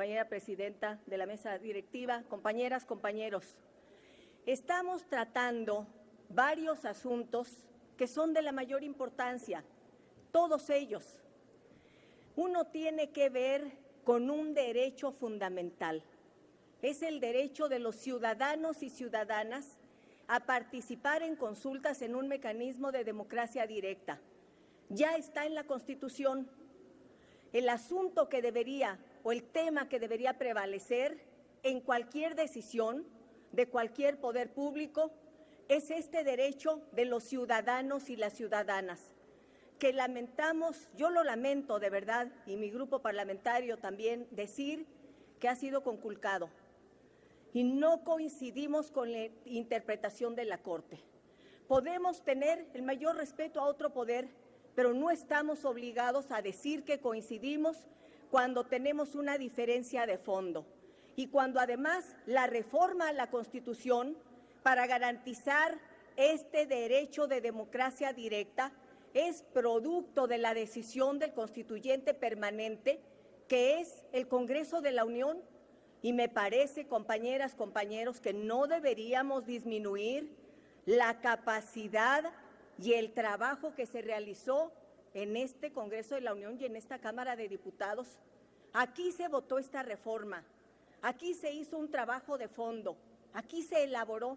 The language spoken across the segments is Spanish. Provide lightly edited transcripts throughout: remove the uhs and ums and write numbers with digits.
compañera presidenta de la mesa directiva, compañeras, compañeros. Estamos tratando varios asuntos que son de la mayor importancia, todos ellos. Uno tiene que ver con un derecho fundamental. Es el derecho de los ciudadanos y ciudadanas a participar en consultas en un mecanismo de democracia directa. Ya está en la Constitución. El asunto que debería o el tema que debería prevalecer en cualquier decisión de cualquier poder público es este derecho de los ciudadanos y las ciudadanas, que lamentamos, yo lo lamento de verdad, y mi grupo parlamentario también, decir que ha sido conculcado. Y no coincidimos con la interpretación de la Corte. Podemos tener el mayor respeto a otro poder, pero no estamos obligados a decir que coincidimos cuando tenemos una diferencia de fondo y cuando además la reforma a la Constitución para garantizar este derecho de democracia directa es producto de la decisión del constituyente permanente, que es el Congreso de la Unión. Y me parece, compañeras, compañeros, que no deberíamos disminuir la capacidad y el trabajo que se realizó en este Congreso de la Unión y en esta Cámara de Diputados. Aquí se votó esta reforma, aquí se hizo un trabajo de fondo, aquí se elaboró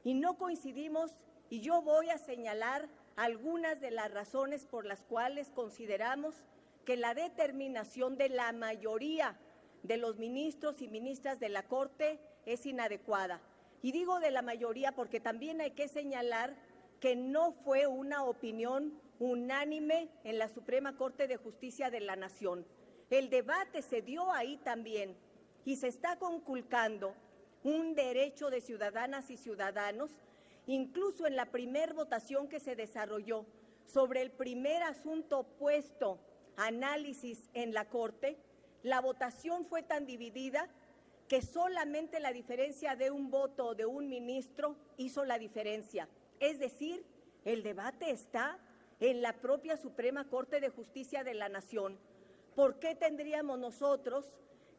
y no coincidimos, y yo voy a señalar algunas de las razones por las cuales consideramos que la determinación de la mayoría de los ministros y ministras de la Corte es inadecuada. Y digo de la mayoría porque también hay que señalar que no fue una opinión unánime en la Suprema Corte de Justicia de la Nación. El debate se dio ahí también y se está conculcando un derecho de ciudadanas y ciudadanos, incluso en la primera votación que se desarrolló sobre el primer asunto puesto a análisis en la Corte. La votación fue tan dividida que solamente la diferencia de un voto de un ministro hizo la diferencia. Es decir, el debate está en la propia Suprema Corte de Justicia de la Nación. ¿Por qué tendríamos nosotros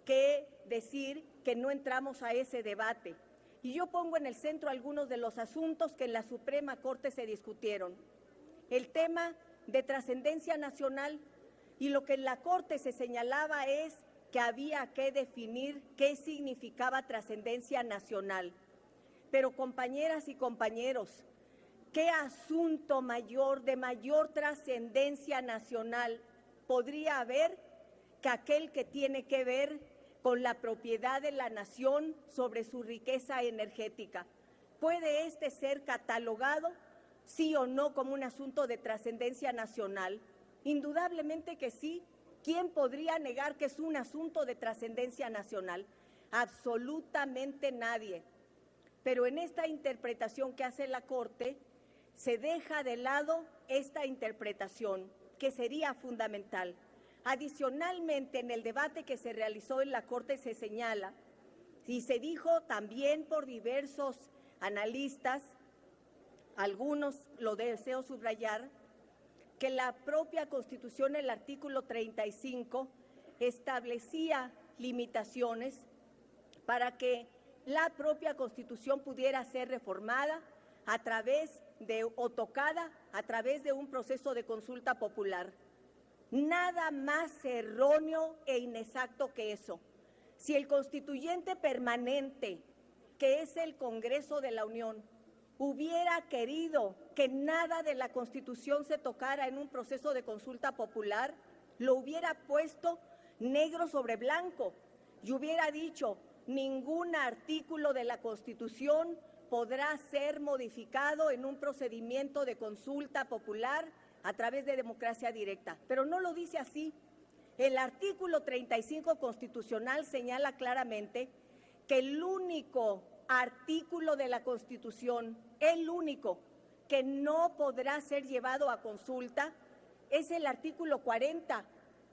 que decir que no entramos a ese debate? Y yo pongo en el centro algunos de los asuntos que en la Suprema Corte se discutieron. El tema de trascendencia nacional. Y lo que en la Corte se señalaba es que había que definir qué significaba trascendencia nacional. Pero, compañeras y compañeros, ¿qué asunto mayor, de mayor trascendencia nacional podría haber que aquel que tiene que ver con la propiedad de la nación sobre su riqueza energética? ¿Puede este ser catalogado, sí o no, como un asunto de trascendencia nacional? Indudablemente que sí. ¿Quién podría negar que es un asunto de trascendencia nacional? Absolutamente nadie. Pero en esta interpretación que hace la Corte, se deja de lado esta interpretación, que sería fundamental. Adicionalmente, en el debate que se realizó en la Corte se señala, y se dijo también por diversos analistas, algunos lo deseo subrayar, que la propia Constitución, el artículo 35, establecía limitaciones para que la propia Constitución pudiera ser reformada a través de, o tocada a través de un proceso de consulta popular. Nada más erróneo e inexacto que eso. Si el constituyente permanente, que es el Congreso de la Unión, hubiera querido que nada de la Constitución se tocara en un proceso de consulta popular, lo hubiera puesto negro sobre blanco y hubiera dicho: ningún artículo de la Constitución podrá ser modificado en un procedimiento de consulta popular a través de democracia directa. Pero no lo dice así. El artículo 35 constitucional señala claramente que el único artículo de la Constitución, el único que no podrá ser llevado a consulta, es el artículo 40.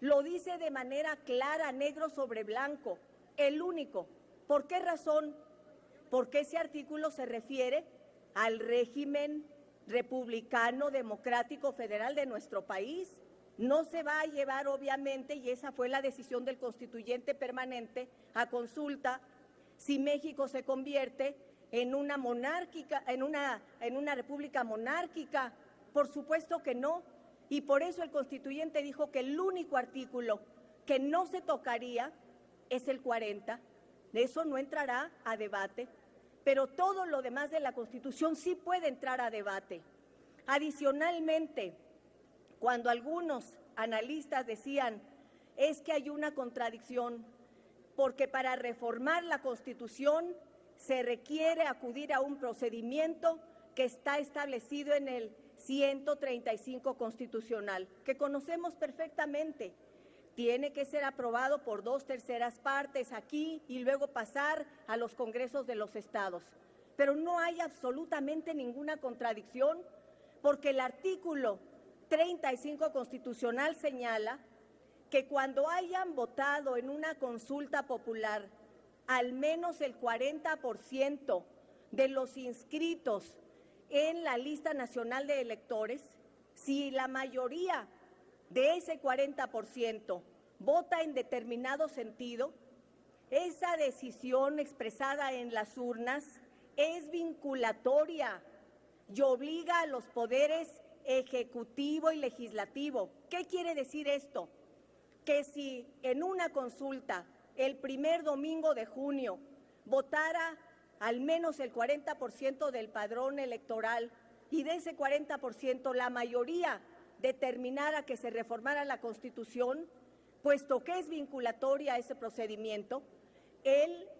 Lo dice de manera clara, negro sobre blanco, el único. ¿Por qué razón? Porque ese artículo se refiere al régimen republicano democrático federal de nuestro país. No se va a llevar, obviamente, y esa fue la decisión del constituyente permanente, a consulta si México se convierte en una monárquica, en una república monárquica. Por supuesto que no, y por eso el constituyente dijo que el único artículo que no se tocaría es el 40, eso no entrará a debate, pero todo lo demás de la Constitución sí puede entrar a debate. Adicionalmente, cuando algunos analistas decían es que hay una contradicción, porque para reformar la Constitución se requiere acudir a un procedimiento que está establecido en el 135 constitucional, que conocemos perfectamente. Tiene que ser aprobado por 2/3 partes aquí y luego pasar a los congresos de los estados. Pero no hay absolutamente ninguna contradicción, porque el artículo 35 constitucional señala que cuando hayan votado en una consulta popular al menos el 40% de los inscritos en la lista nacional de electores, si la mayoría de ese 40% vota en determinado sentido, esa decisión expresada en las urnas es vinculatoria y obliga a los poderes ejecutivo y legislativo. ¿Qué quiere decir esto? Que si en una consulta el primer domingo de junio votara al menos el 40% del padrón electoral y de ese 40% la mayoría determinara que se reformara la Constitución, puesto que es vinculatoria ese procedimiento,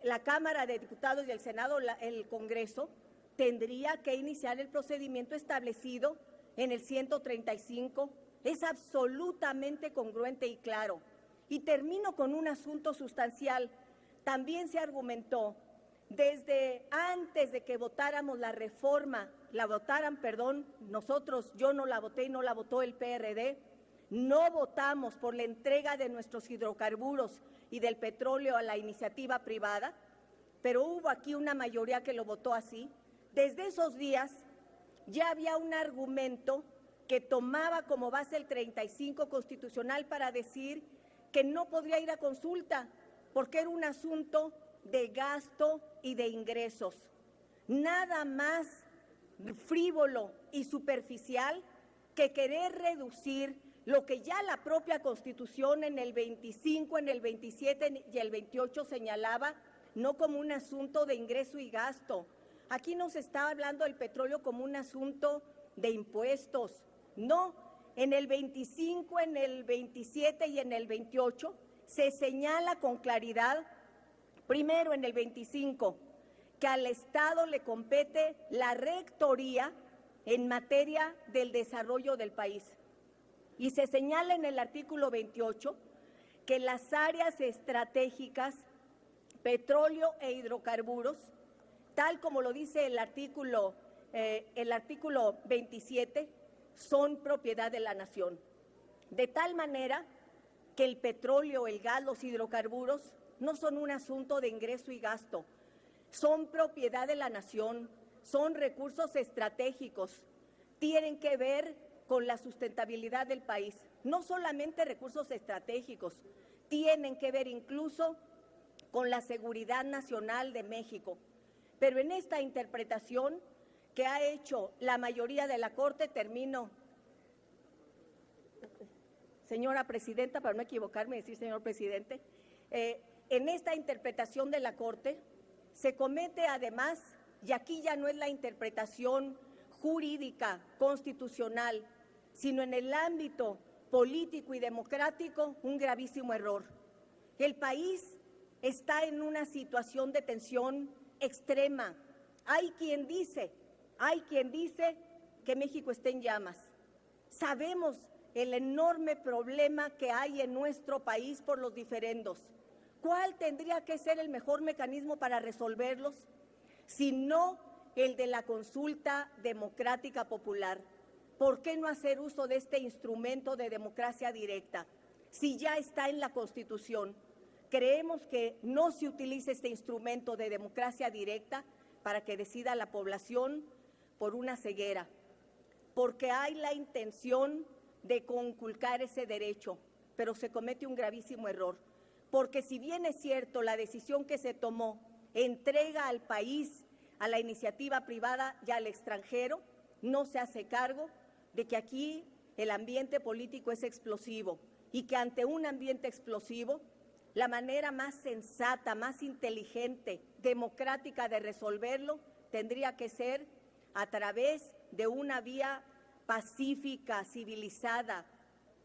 la Cámara de Diputados y el Senado, el Congreso, tendría que iniciar el procedimiento establecido en el 135. Es absolutamente congruente y claro. Y termino con un asunto sustancial. También se argumentó, desde antes de que votáramos la reforma, yo no la voté y no la votó el PRD, no votamos por la entrega de nuestros hidrocarburos y del petróleo a la iniciativa privada, pero hubo aquí una mayoría que lo votó así. Desde esos días ya había un argumento que tomaba como base el 35 constitucional para decir que no podría ir a consulta porque era un asunto de gasto y de ingresos. Nada más frívolo y superficial que querer reducir lo que ya la propia Constitución en el 25, en el 27 y el 28 señalaba, no como un asunto de ingreso y gasto. Aquí no se está hablando del petróleo como un asunto de impuestos, no. En el 25, en el 27 y en el 28 se señala con claridad, primero en el 25, que al Estado le compete la rectoría en materia del desarrollo del país. Y se señala en el artículo 28 que las áreas estratégicas, petróleo e hidrocarburos, tal como lo dice el artículo 27, son propiedad de la nación. De tal manera que el petróleo, el gas, los hidrocarburos no son un asunto de ingreso y gasto, son propiedad de la nación, son recursos estratégicos, tienen que ver con la sustentabilidad del país. No solamente recursos estratégicos, tienen que ver incluso con la seguridad nacional de México. Pero en esta interpretación que ha hecho la mayoría de la Corte, termino, señora presidenta, para no equivocarme y decir señor presidente, en esta interpretación de la Corte se comete además, y aquí ya no es la interpretación jurídica, constitucional, sino en el ámbito político y democrático, un gravísimo error. El país está en una situación de tensión extrema. Hay quien dice que México está en llamas. Sabemos el enorme problema que hay en nuestro país por los diferendos. ¿Cuál tendría que ser el mejor mecanismo para resolverlos? Si no el de la consulta democrática popular. ¿Por qué no hacer uso de este instrumento de democracia directa? Si ya está en la Constitución, creemos que no se utilice este instrumento de democracia directa para que decida la población por una ceguera, porque hay la intención de conculcar ese derecho, pero se comete un gravísimo error, porque si bien es cierto la decisión que se tomó entrega al país a la iniciativa privada y al extranjero, no se hace cargo de que aquí el ambiente político es explosivo y que ante un ambiente explosivo, la manera más sensata, más inteligente, democrática de resolverlo tendría que ser a través de una vía pacífica, civilizada,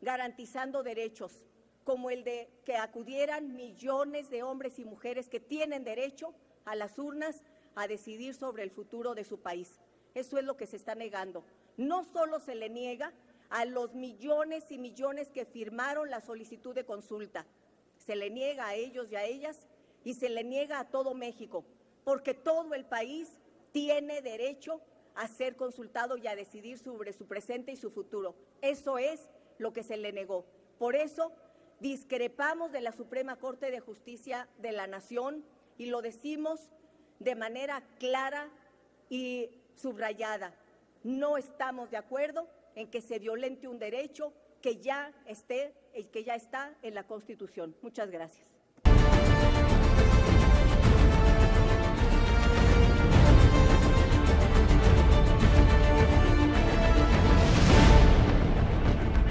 garantizando derechos, como el de que acudieran millones de hombres y mujeres que tienen derecho a las urnas a decidir sobre el futuro de su país. Eso es lo que se está negando. No solo se le niega a los millones y millones que firmaron la solicitud de consulta, se le niega a ellos y a ellas y se le niega a todo México, porque todo el país tiene derecho a ser consultado y a decidir sobre su presente y su futuro. Eso es lo que se le negó. Por eso discrepamos de la Suprema Corte de Justicia de la Nación y lo decimos de manera clara y subrayada. No estamos de acuerdo en que se violente un derecho que ya está en la Constitución. Muchas gracias.